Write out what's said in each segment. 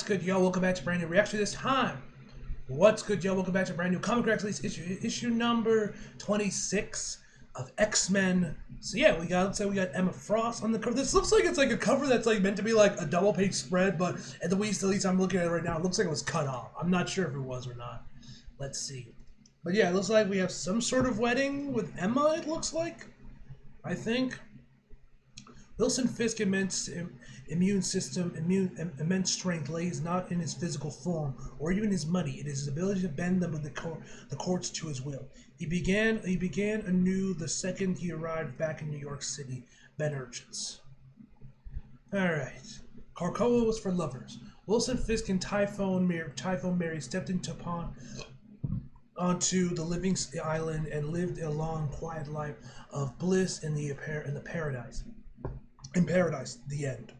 What's good, y'all? Welcome back to brand new reaction this time. What's good, y'all? Welcome back to brand new Comic Reaction issue number 26 of X-Men. So yeah, looks like we got Emma Frost on the cover. This looks like it's like a cover that's like meant to be like a double page spread, but at the least I'm looking at it right now, it looks like it was cut off. I'm not sure if it was or not. Let's see. But yeah, it looks like we have some sort of wedding with Emma, it looks like. I think. Wilson Fisk immense strength lays not in his physical form or even his money. It is his ability to bend them with the courts to his will. He began anew the second he arrived back in New York City. Ben Urchins. Alright. Krakoa was for lovers. Wilson Fisk and Typhon Mary stepped onto the living island and lived a long, quiet life of bliss in the paradise. In paradise, the end.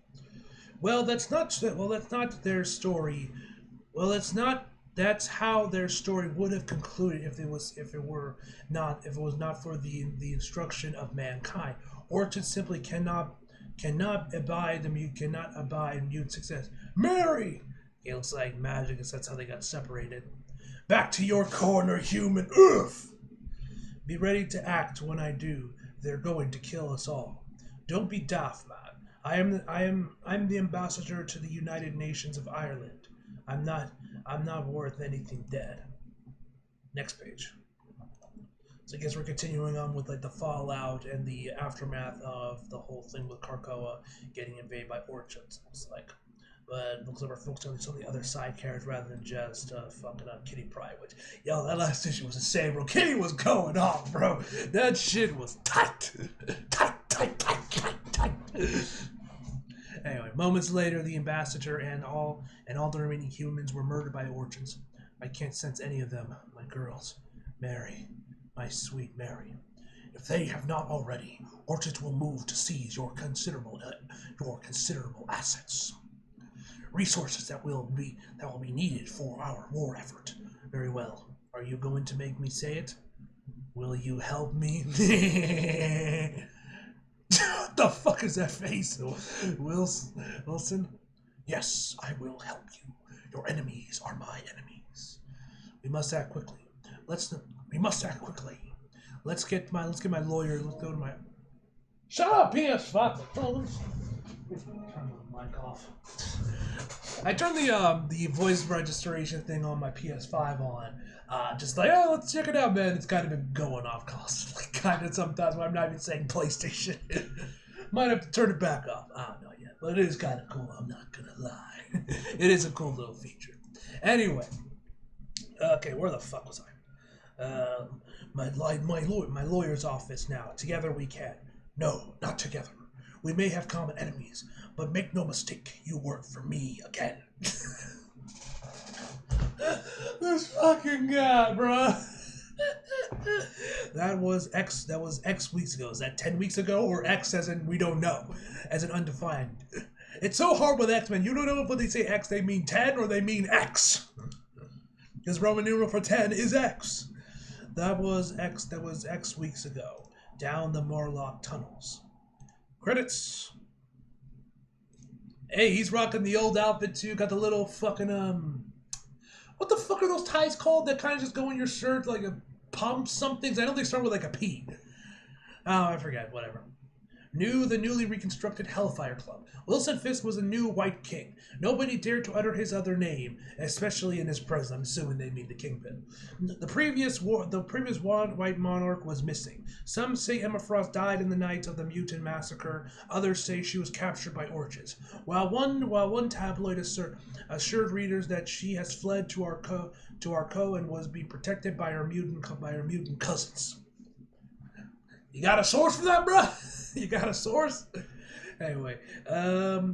Well, that's not their story. Well, that's how their story would have concluded if it was not for the instruction of mankind. Orchid simply cannot abide mute success. Mary! It looks like magic, because that's how they got separated. Back to your corner, human. Oof! Be ready to act when I do. They're going to kill us all. Don't be daft, man. I'm the ambassador to the United Nations of Ireland. I'm not worth anything dead. Next page. So I guess we're continuing on with like the fallout and the aftermath of the whole thing with Krakoa getting invaded by Orchids. Looks like. But it looks like we're focused on some of the other side characters rather than just fucking up Kitty Pryde, which, yo, that last issue was insane, bro. Kitty was going off, bro. That shit was tight. Tight. Anyway, moments later, the ambassador and all the remaining humans were murdered by orchids. I can't sense any of them, my girls. Mary, my sweet Mary. If they have not already, orchids will move to seize your considerable assets. Resources that will be needed for our war effort. Very well. Are you going to make me say it? Will you help me? What the fuck is that face? Wilson? Yes, I will help you. Your enemies are my enemies. We must act quickly. Let's get my lawyer. Let's go to my. Shut up, PS5. Turn my mic off. I turned the voice registration thing on my PS5 on. Just like, oh, let's check it out, man. It's kind of been going off constantly, kind of sometimes when I'm not even saying PlayStation. Might have to turn it back off. I don't know yet, but it is kind of cool. I'm not gonna lie. It is a cool little feature. Anyway, okay, where the fuck was I? My lawyer's office now. Together we can. No, not together. We may have common enemies, but make no mistake, you work for me again. This fucking guy, bro. That was X weeks ago. Is that 10 weeks ago? Or X as in we don't know? As in undefined. It's so hard with X-Men. You don't know if when they say X they mean 10 or they mean X. Because Roman numeral for 10 is X. That was X weeks ago. Down the Morlock tunnels. Credits. Hey, he's rocking the old outfit too. Got the little fucking what the fuck are those ties called that kind of just go in your shirt like a pump somethings? I know they start with like a P. Oh, I forget. Whatever. The newly reconstructed Hellfire Club. Wilson Fisk was a new White King. Nobody dared to utter his other name, especially in his presence. I'm assuming they mean the Kingpin. The previous White Monarch was missing. Some say Emma Frost died in the night of the Mutant Massacre. Others say she was captured by orchids. While one tabloid assured readers that she has fled to Arco and was being protected by her mutant cousins. You got a source for that, bro? You got a source? Anyway,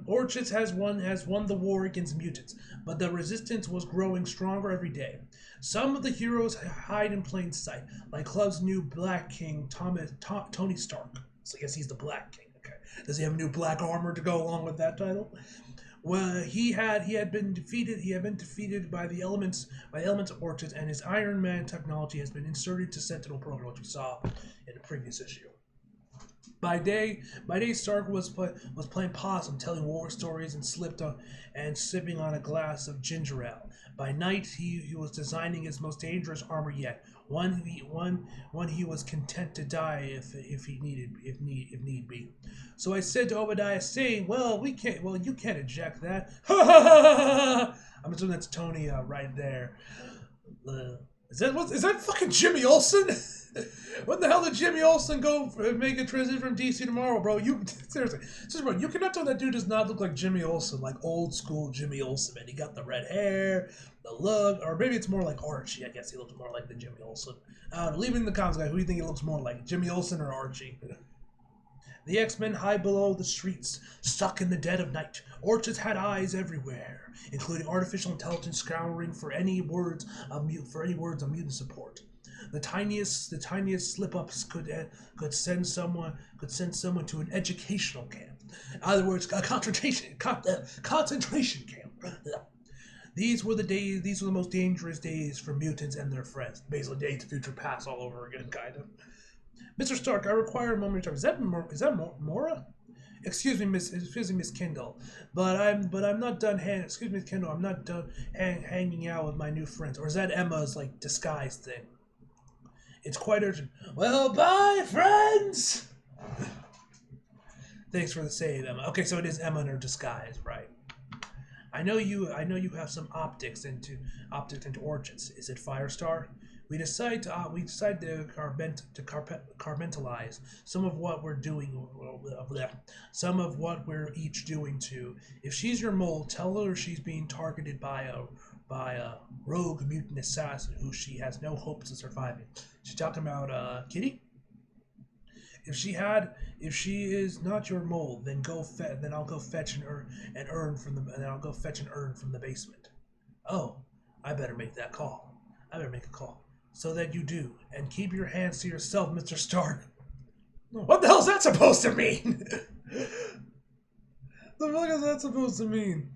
Orchids has won the war against mutants, but the resistance was growing stronger every day. Some of the heroes hide in plain sight, like Club's new Black King, Tony Stark. So I guess he's the Black King. Okay, does he have new black armor to go along with that title? Well, he had been defeated by the elements of Orchids, and his Iron Man technology has been inserted to Sentinel program, which we saw in the previous issue. By day, Stark was playing possum, telling war stories, and sipping on a glass of ginger ale. By night, he was designing his most dangerous armor yet. One he was content to die if need be. So I said to Obadiah, saying, "Well, you can't eject that." I'm assuming that's Tony right there. Is that fucking Jimmy Olsen? When the hell did Jimmy Olsen go make a transition from DC tomorrow, bro? Seriously, bro, you cannot tell that dude does not look like Jimmy Olsen, like old school Jimmy Olsen, man. He got the red hair, the look, or maybe it's more like Archie. I guess he looks more like the Jimmy Olsen. Leaving the comments, guys, who do you think he looks more like, Jimmy Olsen or Archie? The X-Men hide below the streets, stuck in the dead of night. Orchis had eyes everywhere, including artificial intelligence scouring for any words of mutant support. The tiniest slip-ups could send someone to an educational camp. In other words, a concentration camp. These were the most dangerous days for mutants and their friends. Basically, Days of Future Past all over again, kind of. Mr. Stark, I require a moment of time. Is that Mora? Excuse me, Miss Kendall, but I'm not done. Excuse me, Miss Kendall, I'm not done hanging out with my new friends. Or is that Emma's like disguise thing? It's quite urgent. Well, bye, friends. Thanks for the save, Emma. Okay, so it is Emma in her disguise, right? I know you have some optics into Orchids. Is it Firestar? We decide to compartmentalize some of what we're doing, some of what we're each doing too. If she's your mole, tell her she's being targeted by a rogue mutant assassin who she has no hopes of surviving. She's talking about Kitty. If she is not your mole, then I'll go fetch an urn from the basement. Oh, I better make that call. I better make a call. So that you do, and keep your hands to yourself, Mr. Stark. What the hell is that supposed to mean? The fuck is that supposed to mean?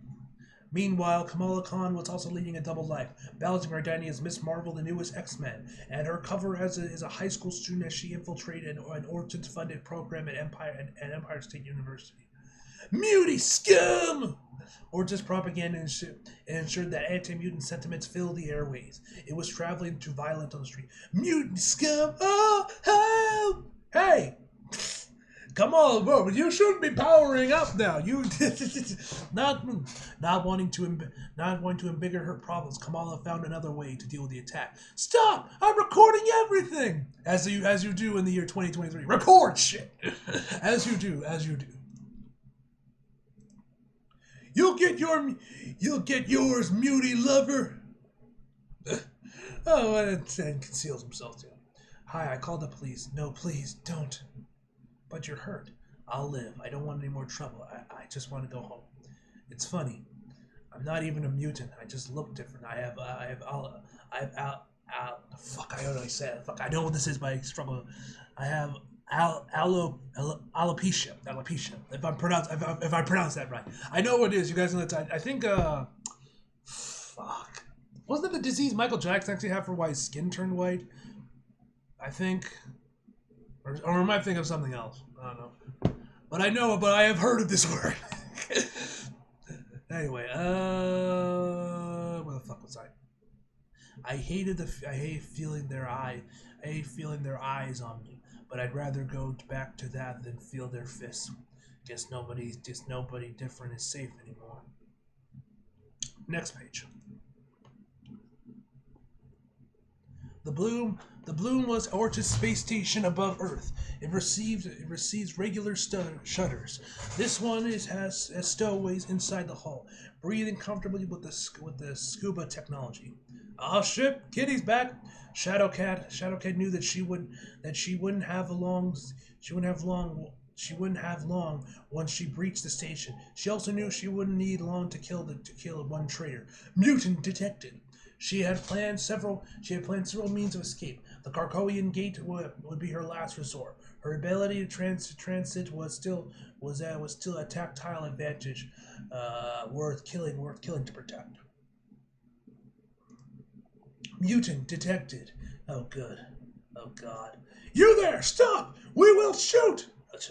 Meanwhile, Kamala Khan was also leading a double life, balancing her identity as Miss Marvel, the newest X-Men, and her cover as a high school student as she infiltrated an Orchid-funded program at Empire State University. Muty scum! Orchid's propaganda ensured that anti-mutant sentiments filled the airways. It was traveling to violence on the street. Mutant scum! Oh, help! Hey! Come on, bro, you shouldn't be powering up now. You not wanting to embigger her problems. Kamala found another way to deal with the attack. Stop! I'm recording everything, as you do in the year 2023. Record shit, as you do. You'll get yours, muty lover. Oh, and conceals himself too. Hi, I called the police. No, please don't. But you're hurt. I'll live. I don't want any more trouble. I just want to go home. It's funny. I'm not even a mutant. I just look different. Fuck, I already said. Fuck, I know what this is, but I struggle. I have alopecia. If I pronounce that right. I know what it is. You guys know that. I think. Fuck. Wasn't that the disease Michael Jackson actually had for why his skin turned white? I think. Or am I thinking of something else? I don't know. But I have heard of this word. Anyway, where the fuck was I? I hate feeling their eyes on me, but I'd rather go back to that than feel their fists. Guess nobody different is safe anymore. Next page. The Bloom was Orchid's space station above Earth. It receives regular shutters. This one has stowaways inside the hull, breathing comfortably with the scuba technology. Oh shit, Kitty's back. Shadowcat knew that she wouldn't have long once she breached the station. She also knew she wouldn't need long to kill one traitor. Mutant detected. She had planned several means of escape. The Krakowian gate would be her last resort. Her ability to transit was still a tactile advantage, worth killing to protect. Mutant detected. Oh good. Oh god. You there! Stop! We will shoot!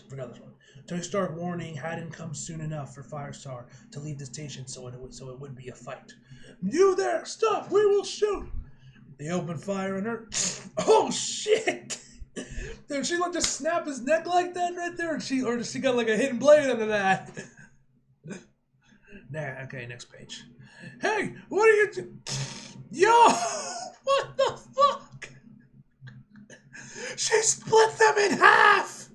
Forgot this one. Tony Stark warning hadn't come soon enough for Firestar to leave the station, so it would be a fight. You there! Stop! We will shoot! They open fire on her. Oh shit! Did she like just snap his neck like that right there? Or she got like a hidden blade under that? Nah, okay, next page. Hey, what are you Yo! What the fuck? She split them in half!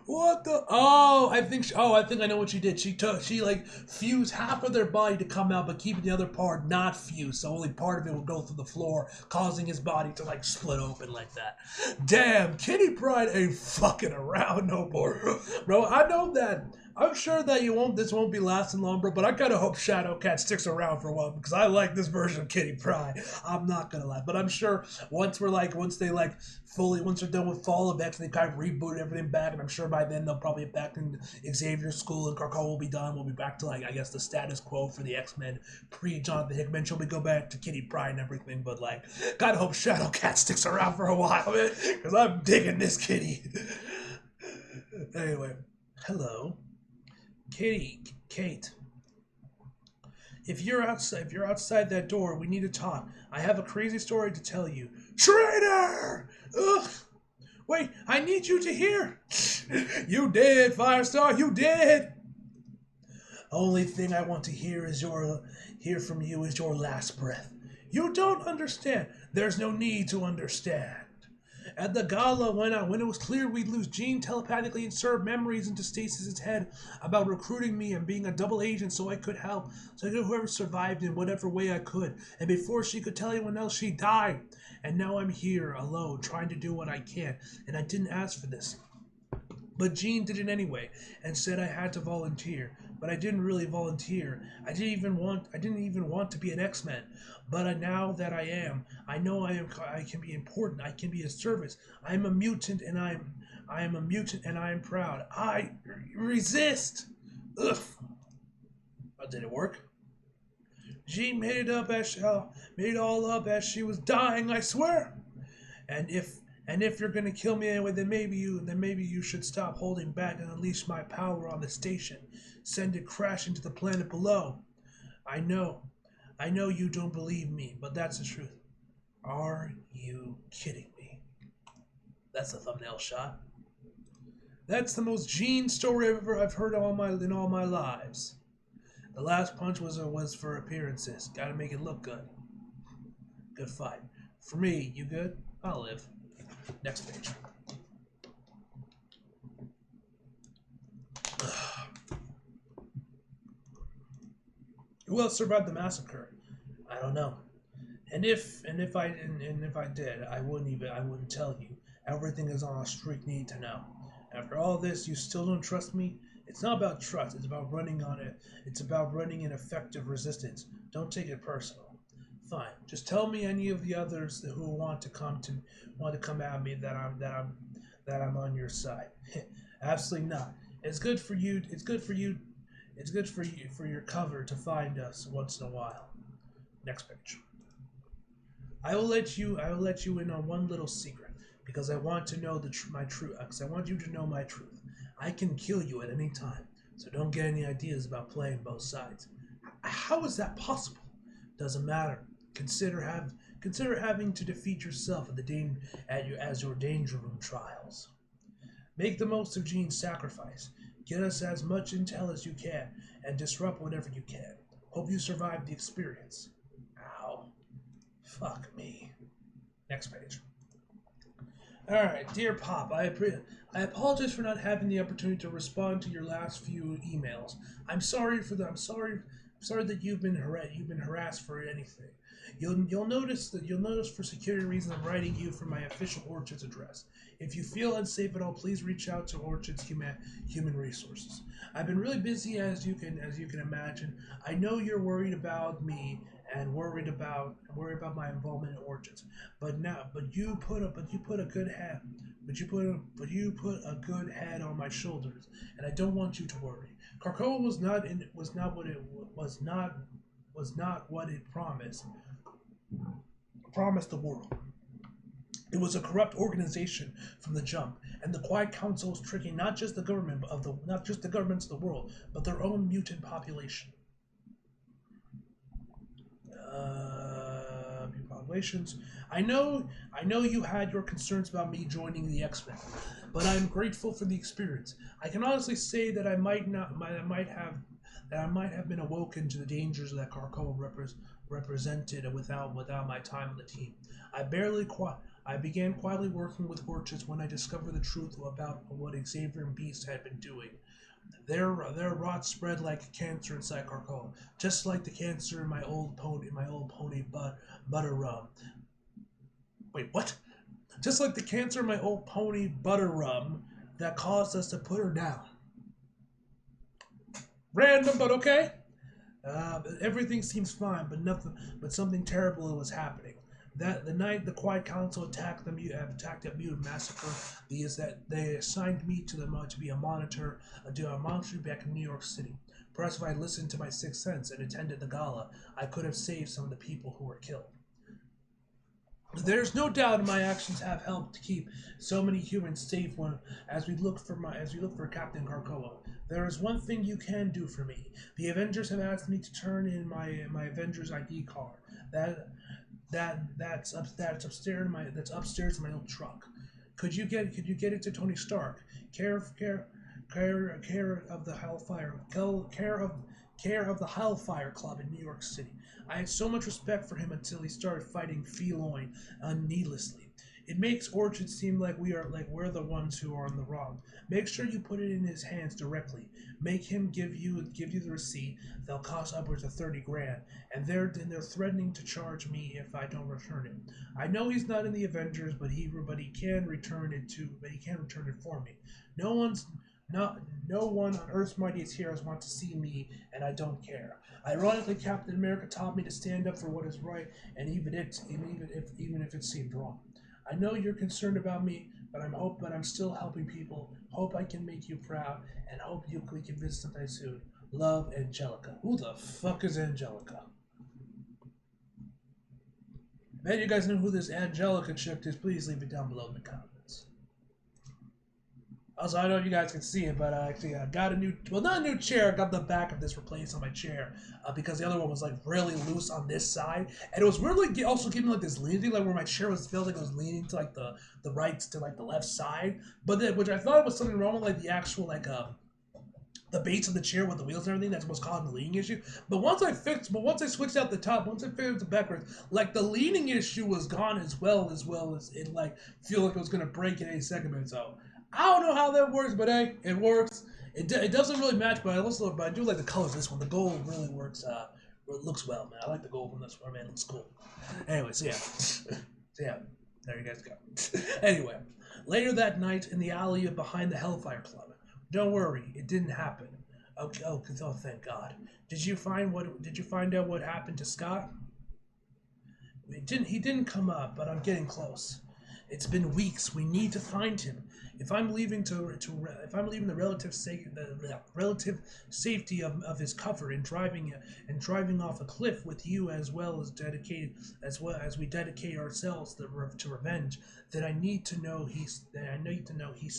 What the? Oh, I think I know what she did. She like fused half of their body to come out, but keeping the other part not fused, so only part of it would go through the floor, causing his body to like split open like that. Damn, Kitty Pryde ain't fucking around no more, bro. I know that. I'm sure that this won't be lasting long, bro, but I kind of hope Shadowcat sticks around for a while because I like this version of Kitty Pryde. I'm not gonna lie, but I'm sure once they're done with Fall of X and they kind of reboot everything back, and I'm sure by then they'll probably be back in Xavier's school and Krakoa will be done. We'll be back to like I guess the status quo for the X-Men pre-Jonathan Hickman. She'll go back to Kitty Pryde and everything, but like, gotta hope Shadowcat sticks around for a while, man, because I'm digging this kitty. Anyway, hello. Kate, if you're outside that door, we need to talk. I have a crazy story to tell you. Traitor! Ugh! Wait, I need you to hear. You did, Firestar, you did. Only thing I want to hear from you is your last breath. You don't understand. There's no need to understand. At the gala, when it was clear we'd lose, Jean telepathically inserted memories into Stasis' head about recruiting me and being a double agent so I could help, so I could whoever survived in whatever way I could. And before she could tell anyone else, she died. And now I'm here, alone, trying to do what I can. And I didn't ask for this. But Jean did it anyway, and said I had to volunteer. But I didn't really volunteer. I didn't even want to be an X-Men. But now that I am, I know I can be important. I can be of service. I am a mutant, and I am proud. I resist. Ugh. But did it work? Jean made it all up as she was dying. I swear. And if you're gonna kill me anyway, then maybe you should stop holding back and unleash my power on the station. Send it crashing to the planet below. I know you don't believe me, but that's the truth. Are you kidding me? That's a thumbnail shot. That's the most Jean story I've heard in all my lives. The last punch was for appearances. Gotta make it look good. Good fight. For me, you good? I'll live. Next page. Who else survived the massacre? I don't know. And if I did, I wouldn't tell you. Everything is on a streak need to know. After all this, you still don't trust me? It's not about trust, it's about running on it. It's about running an effective resistance. Don't take it personal. Fine. Just tell me any of the others who want to come at me that I'm on your side. Absolutely not. It's good for you for your cover to find us once in a while. Next page. I will let you in on one little secret because I want to know my truth. Because I want you to know my truth. I can kill you at any time, so don't get any ideas about playing both sides. How is that possible? Doesn't matter. Consider having to defeat yourself as your danger room trials. Make the most of Jean's sacrifice. Get us as much intel as you can, and disrupt whatever you can. Hope you survive the experience. Ow. Fuck me. Next page. Alright, dear Pop, I apologize for not having the opportunity to respond to your last few emails. I'm sorry that you've been harassed for anything. You'll notice for security reasons I'm writing you from my official Orchard's address. If you feel unsafe at all, please reach out to Orchard's human resources. I've been really busy as you can imagine. I know you're worried about me and worried about my involvement in Orchard's. But you put a good head on my shoulders, and I don't want you to worry. Krakoa was not what it promised. Promised the world. It was a corrupt organization from the jump, and the Quiet Council was tricking not just the governments of the world, but their own mutant population. Populations. I know you had your concerns about me joining the X-Men, but I'm grateful for the experience. I can honestly say that I might have been awoken to the dangers that Krakoa represented without my time on the team. I began quietly working with Orchids when I discovered the truth about what Xavier and Beast had been doing. Their rot spread like cancer inside Krakoa, just like the cancer in my old pony Butterrum. Wait, what? Just like the cancer in my old pony Butterrum that caused us to put her down. Random, but okay. Everything seems fine, but something terrible was happening. That the night the Quiet Council attacked the Mutant Massacre, they assigned me to be a monitor back in New York City. Perhaps if I listened to my sixth sense and attended the gala, I could have saved some of the people who were killed. There's no doubt my actions have helped to keep so many humans safe as we look for Captain Krakoa. There is one thing you can do for me. The Avengers have asked me to turn in my Avengers ID card. That's upstairs in my old truck. Could you get it to Tony Stark? Care of the Hellfire Club in New York City. I had so much respect for him until he started fighting Feloin needlessly. It makes Orchid seem like we're the ones who are in the wrong. Make sure you put it in his hands directly. Make him give you the receipt. They'll cost upwards of 30 grand, and they're threatening to charge me if I don't return it. I know he's not in the Avengers, but he can return it for me. No one on Earth's mightiest heroes wants to see me, and I don't care. Ironically, Captain America taught me to stand up for what is right, and even if it seemed wrong. I know you're concerned about me, but I'm still helping people. Hope I can make you proud, and hope we can visit sometime soon. Love, Angelica. Who the fuck is Angelica? If you guys know who this Angelica chick is, please leave it down below in the comments. Also, I don't know if you guys can see it, but I actually got a new, well, not a new chair. I got the back of this replaced on my chair because the other one was like really loose on this side, and it was really also giving me like this leaning, like where my chair feels like it was leaning to like the right to like the left side. But then, which I thought was something wrong with like the actual like the base of the chair with the wheels and everything. That's what's causing the leaning issue. But once I switched out the top, once I figured the backwards, like the leaning issue was gone as well as it like feel like it was gonna break in any second. So I don't know how that works, but hey, it works. It doesn't really match, but I do like the colors of this one. The gold really works. It looks well, man. I like the gold from this one, man. It looks cool. Anyway, so yeah, there you guys go. Anyway, later that night in the alley behind the Hellfire Club. Don't worry, it didn't happen. Okay, oh, thank God. Did you find out what happened to Scott? He didn't come up, but I'm getting close. It's been weeks. We need to find him. If I'm leaving the relative safety of his cover and driving off a cliff with you as we dedicate ourselves to revenge, then I need to know he's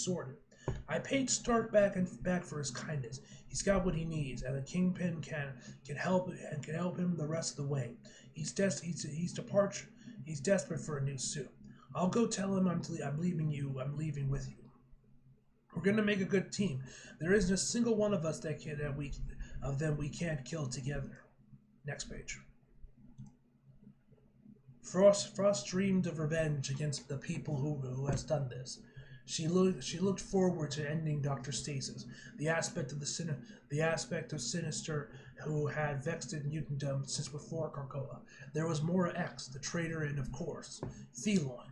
sorted. I paid Stark back for his kindness. He's got what he needs, and the Kingpin can help him the rest of the way. He's desperate for a new suit. I'll go tell him I'm leaving with you. We're gonna make a good team. There isn't a single one of us we can't kill together. Next page. Frost dreamed of revenge against the people who has done this. She looked forward to ending Dr. Stasis, the aspect of Sinister who had vexed mutantdom since before Krakoa. There was Mora X, the traitor, and of course, Feloin,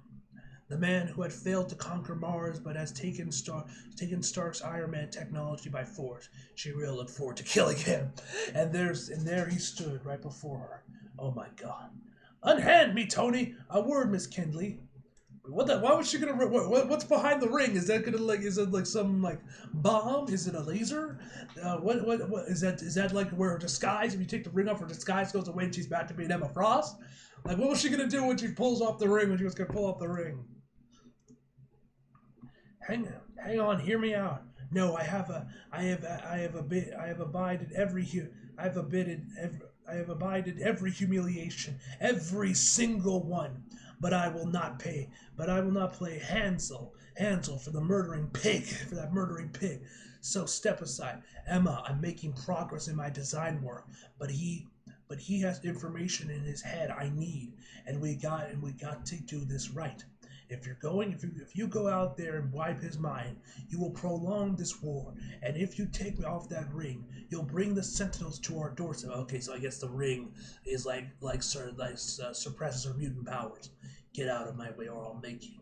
the man who had failed to conquer Mars but has taken Stark's Iron Man technology by force. She really looked forward to killing him. And there he stood right before her. Oh my God. Unhand me, Tony! A word, Miss Kindley. Why was she gonna? What's behind the ring? Is that gonna Is it like some like bomb? Is it a laser? What is that? Is that like where her disguise? If you take the ring off, her disguise goes away and she's back to being Emma Frost. Like, what was she gonna do when she pulls off the ring? When she was gonna pull off the ring? hang on, hear me out. No, I have abided every humiliation, every single one. But I will not play Hansel for that murdering pig. So step aside. Emma, I'm making progress in my design work, but he has information in his head I need, and we got to do this right. If you go out there and wipe his mind, you will prolong this war. And if you take me off that ring, you'll bring the Sentinels to our doorstep. Okay, so I guess the ring is suppresses her mutant powers. Get out of my way, or I'll make you.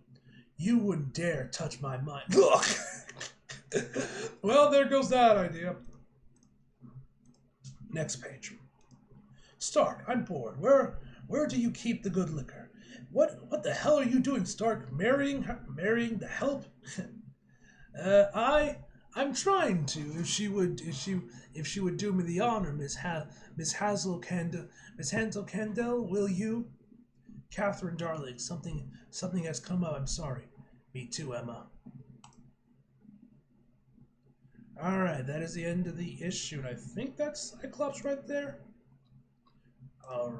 You wouldn't dare touch my mind. Look. Well, there goes that idea. Next page. Stark, I'm bored. Where do you keep the good liquor? What the hell are you doing, Stark? Marrying the help? I'm trying to. If she would do me the honor, Miss Hansel Candle, will you? Catherine, darling, something has come up. I'm sorry. Me too, Emma. All right, that is the end of the issue, and I think that's Cyclops right there. All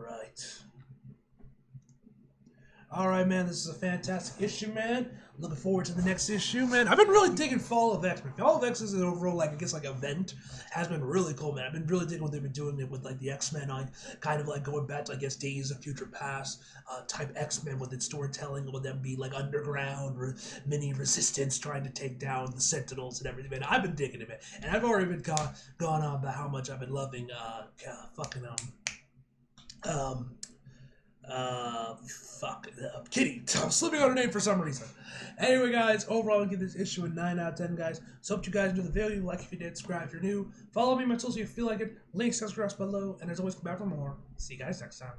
right, man, this is a fantastic issue, man. Looking forward to the next issue, man. I've been really digging Fall of X. Fall of X is an overall, event. Has been really cool, man. I've been really digging what they've been doing with, the X-Men on kind of, going back to, Days of Future Past type X-Men with its storytelling, with them be, underground or mini resistance trying to take down the Sentinels and everything, man. I've been digging it, man. And I've already been gone on about how much I've been loving, Kitty. I'm slipping on her name for some reason. Anyway, guys, overall, I'll give this issue a 9 out of 10, guys. So hope you guys enjoyed the video. Like if you did, subscribe if you're new. Follow me on my socials if you feel like it. Links down below. And as always, come back for more. See you guys next time.